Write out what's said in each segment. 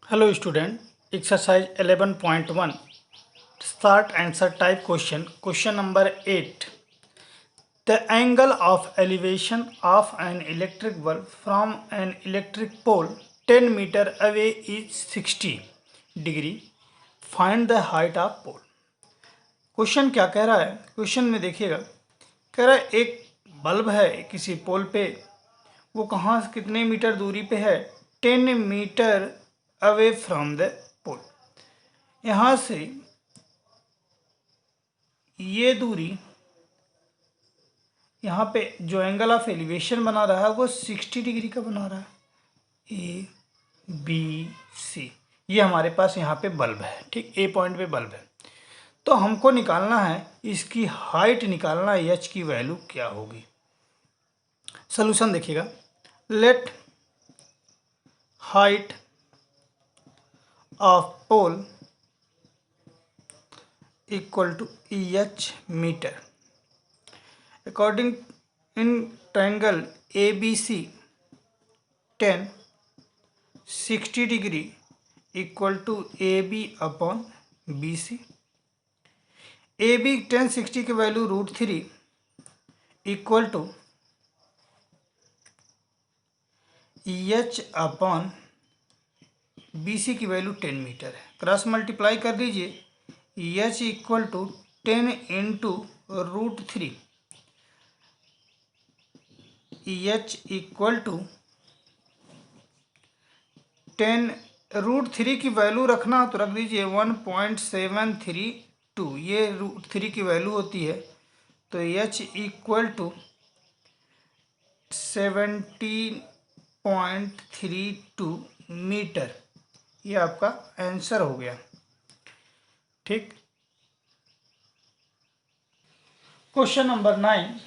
Hello student, exercise 11.1 start answer type question number 8. The angle of elevation of an electric bulb from an electric pole 10 meter away is 60 degree. Find the height of pole. Question क्या कह रहा है? Question में देखिएगा, कह रहा है एक बल्ब है किसी पोल पे, वो कहाँ कितने मीटर दूरी पे है? 10 मीटर अवे फ्रॉम द पोल। यहाँ से ये दूरी, यहाँ पे जो एंगल ऑफ एलिवेशन बना रहा है वो 60 डिग्री का बना रहा है। ए बी सी, ये हमारे पास यहाँ पे बल्ब है, ठीक, ए पॉइंट पे बल्ब है। तो हमको निकालना है, इसकी हाइट निकालना है, एच की वैल्यू क्या होगी। सोल्यूशन देखिएगा, let height of pole equal to EH meter. According in triangle ABC 10 60 degree equal to AB upon BC. AB 10 60 की value √3 equal to EH upon BC की वैल्यू 10 मीटर है। Cross multiply कर लीजिए, H equal to 10 into √3, H equal to 10 √3 की value रखना तो रख दीजिए 1.732, ये √3 की वैल्यू होती है, तो एच इक्वल टू 17.32 मीटर। ये आपका आंसर हो गया, ठीक। Question number 9.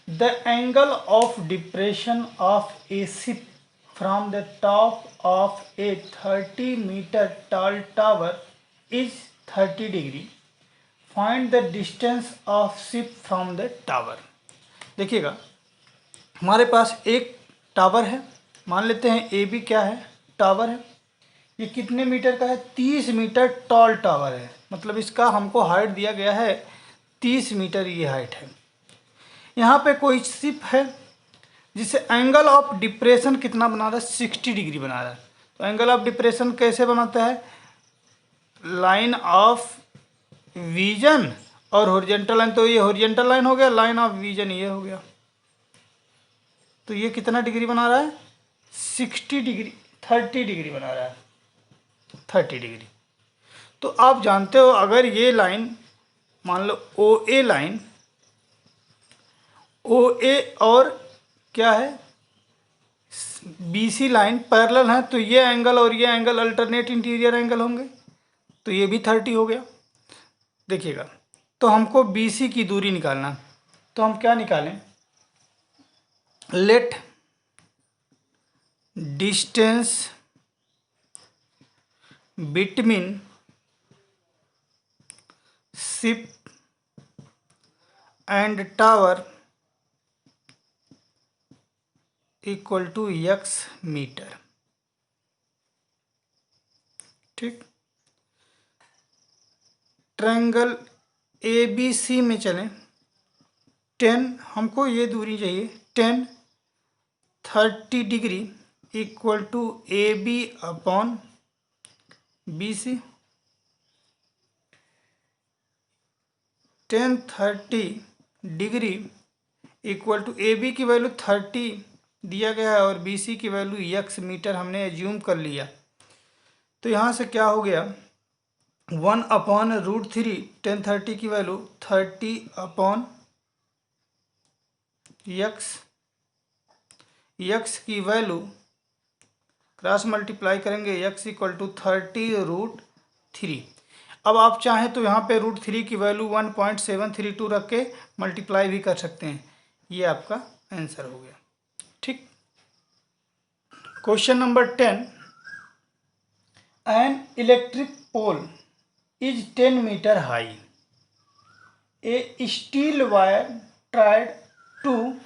The angle of depression of a ship from the top of a 30 metre tall tower is 30 degree. Find the distance of ship from the tower. देखिएगा, हमारे पास एक tower है, मान लेते हैं ए बी क्या है, टावर है। ये कितने मीटर का है? 30 मीटर टॉल टावर है, मतलब इसका हमको हाइट दिया गया है 30 मीटर, ये हाइट है। यहाँ पे कोई शिप है जिसे एंगल ऑफ डिप्रेशन कितना बना रहा है? 60 डिग्री बना रहा है। तो एंगल ऑफ डिप्रेशन कैसे बनाता है? लाइन ऑफ विजन और हॉरिजॉन्टल लाइन, तो ये हॉरिजॉन्टल लाइन हो गया, लाइन ऑफ विजन ये हो गया। तो ये कितना डिग्री बना रहा है? 60 डिग्री, 30 डिग्री बना रहा है, 30 डिग्री। तो आप जानते हो, अगर ये लाइन मान लो ओ ए लाइन, ओ ए और क्या है बी सी लाइन पैरेलल है, तो ये एंगल और ये एंगल अल्टरनेट इंटीरियर एंगल होंगे, तो ये भी 30 हो गया। देखिएगा, तो हमको बी सी की दूरी निकालना, तो हम क्या निकालें? Let distance between ship and tower equal to x metre, ठीक। ट्रायंगल ए बी सी में चलें, 10 हमको ये दूरी चाहिए, 10 30 degree equal to A B upon B C. 10 30 degree equal to A B की वैल्यू 30 दिया गया है और बी सी की वैल्यू x मीटर हमने एज्यूम कर लिया। तो यहाँ से क्या हो गया? 1 अपॉन √3, 10 30 की वैल्यू 30 अपॉन x की वैल्यू क्रॉस मल्टीप्लाई करेंगे, x इक्वल टू 30√3। अब आप चाहें तो यहाँ पे √3 की वैल्यू 1.732 रख के मल्टीप्लाई भी कर सकते हैं। ये आपका आंसर हो गया, ठीक। Question number 10. An electric pole is 10 metre high. A steel wire tried to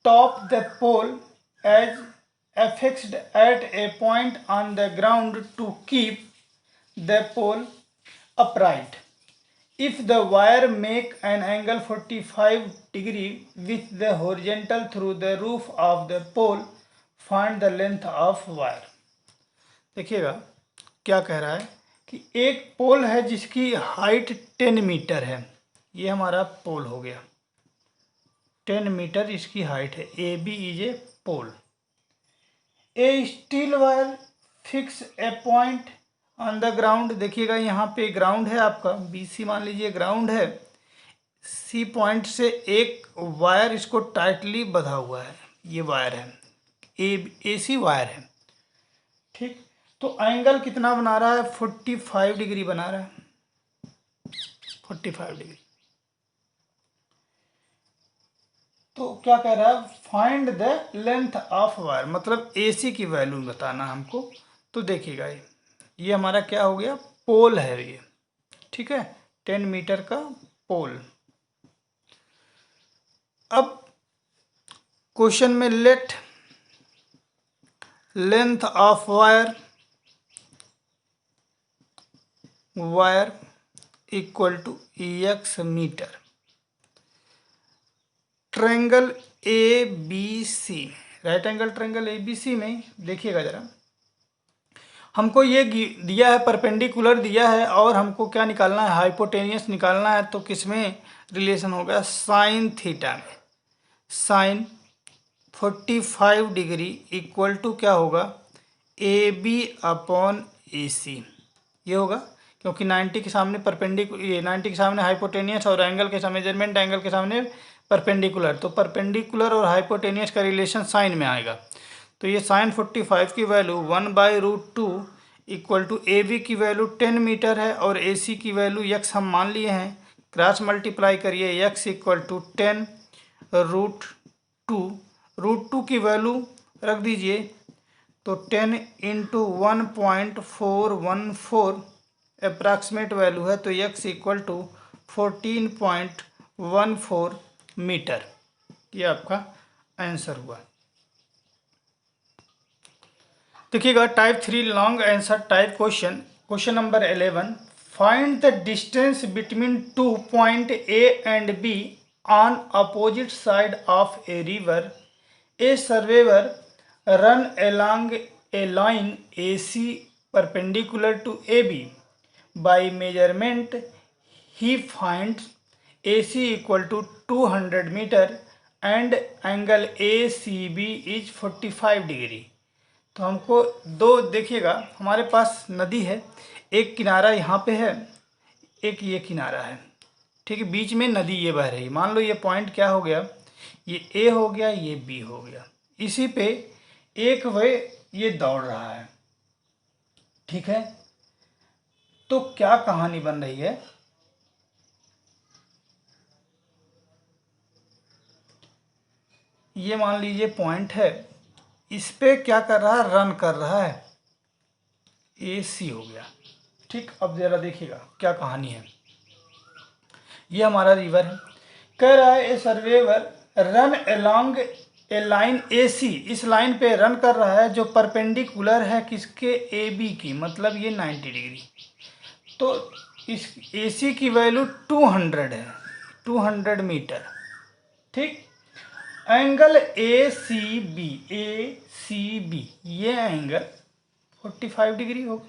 top the pole as affixed at a point on the ground to keep the pole upright. If the wire make an angle 45 degree with the horizontal through the roof of the pole, find the length of wire. देखिएगा क्या कह रहा है कि एक पोल है जिसकी height 10 metre है। ये हमारा पोल हो गया, 10 मीटर इसकी हाइट है। A B is a pole. A steel wire fix a point on the ground. देखिएगा यहाँ पे ग्राउंड है आपका, बी सी मान लीजिए ग्राउंड है। सी पॉइंट से एक वायर इसको टाइटली बंधा हुआ है, ये वायर है, ए सी वायर है। ठीक, तो एंगल कितना बना रहा है? 45 डिग्री बना रहा है, 45 डिग्री। तो क्या कह रहा है? Find the length of wire, मतलब एसी की वैल्यू बताना हमको। तो देखिएगा ये हमारा क्या हो गया? पोल है ये, ठीक है, 10 मीटर का पोल। अब क्वेश्चन में let length of wire equal to x metre. Triangle A B C, right angle triangle A B C में देखिएगा जरा, हमको ये दिया है, परपेंडिकुलर दिया है, और हमको क्या निकालना है? हाइपोटेनियस निकालना है। तो किसमें रिलेशन होगा? साइन थीटा में। साइन 45 डिग्री इक्वल टू क्या होगा? ए बी अपॉन ए सी, ये होगा, क्योंकि 90 के सामने ये 90 के सामने हाइपोटेनियस और एंगल के सामने मेजरमेंट एंगल के सामने परपेंडिकुलर, तो परपेंडिकुलर और हाइपोटेनियस का रिलेशन साइन में आएगा। तो ये साइन 45 की value 1/√2 equal to A B की वैल्यू 10 मीटर है और ए सी की वैल्यू x हम मान लिए हैं। क्रॉस मल्टीप्लाई करिए, x इक्वल टू 10√2 की वैल्यू रख दीजिए, तो 10 इंटू 1.414 अप्रॉक्सीमेट वैल्यू है, तो x इक्वल टू 14.14 मीटर। ये आपका आंसर हुआ। देखिएगा type 3 long answer type question, question number 11, find the distance between 2 point A and be on opposite side of a river. A surveyor run along a line AC perpendicular to AB. By measurement, he finds AC equal to 200 meter and angle ACB is 45 degree. तो हमको दो, देखिएगा हमारे पास नदी है, एक किनारा यहाँ पे है, एक ये किनारा है, ठीक है, बीच में नदी ये बह रही है। मान लो ये पॉइंट क्या हो गया? ये ए हो गया, ये बी हो गया। इसी पे एक वे ये दौड़ रहा है, ठीक है। तो क्या कहानी बन रही है? ये मान लीजिए पॉइंट है, इस पे क्या कर रहा है? रन कर रहा है, ए सी हो गया, ठीक। अब जरा देखिएगा क्या कहानी है। ये हमारा रिवर है, कह रहा है ए सर्वेयर रन अलोंग ए लाइन ए सी, इस लाइन पे रन कर रहा है जो परपेंडिकुलर है किसके? ए बी की, मतलब ये 90 डिग्री। तो इस ए सी की वैल्यू 200 है, 200 मीटर, ठीक। एंगल ए सी बी, ये एंगल 45 डिग्री होगा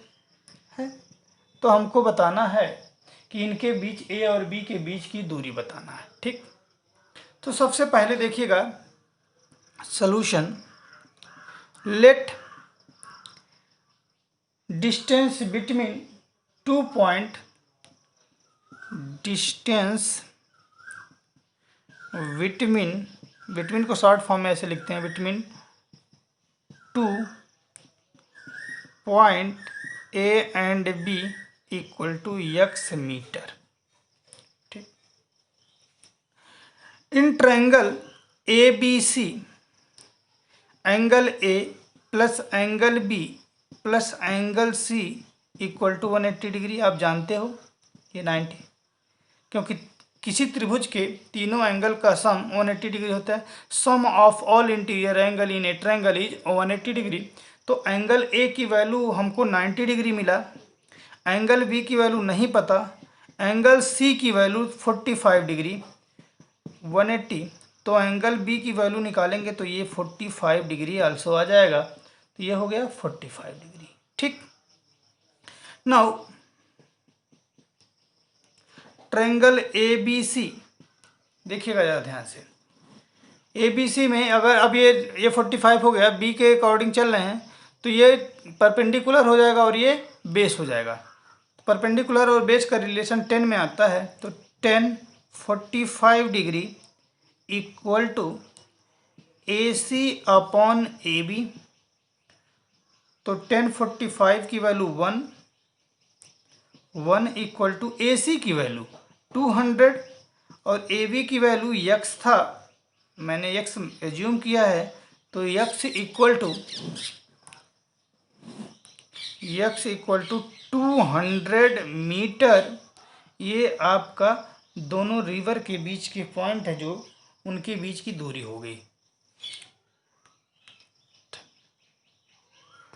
है। तो हमको बताना है कि इनके बीच, ए और बी के बीच की दूरी बताना है, ठीक। तो सबसे पहले देखिएगा solution, let distance between 2 point, distance between को शॉर्ट फॉर्म में ऐसे लिखते हैं, between 2 point A and B equal to x metre, ठीक। In triangle A B C, angle A plus angle B plus angle C equal to 180 degree. आप जानते हो ये 90, क्योंकि किसी त्रिभुज के तीनों एंगल का सम 180 डिग्री होता है। Sum of all interior angle in a triangle is 180 degree. तो एंगल ए की वैल्यू हमको 90 डिग्री मिला, एंगल बी की वैल्यू नहीं पता, एंगल सी की वैल्यू 45 डिग्री 180, तो एंगल बी की वैल्यू निकालेंगे तो ये 45 डिग्री आल्सो आ जाएगा। तो ये हो गया 45 डिग्री। ठीक, now triangle A B C देखिएगा ज़रा ध्यान से। ए बी सी में अगर अब ये 45 हो गया, बी के अकॉर्डिंग चल रहे हैं, तो ये परपेंडिकुलर हो जाएगा और ये बेस हो जाएगा। परपेंडिकुलर और बेस का रिलेशन 10 में आता है, तो 10 45 degree equal to A C upon A B. तो 10 45 की value 1 equal to A C की वैल्यू 200 और ए बी की वैल्यू यक्स था, मैंने यक्स एज्यूम किया है, तो यक्स इक्वल टू 200 मीटर। ये आपका दोनों रिवर के बीच के पॉइंट है जो उनके बीच की दूरी हो गई।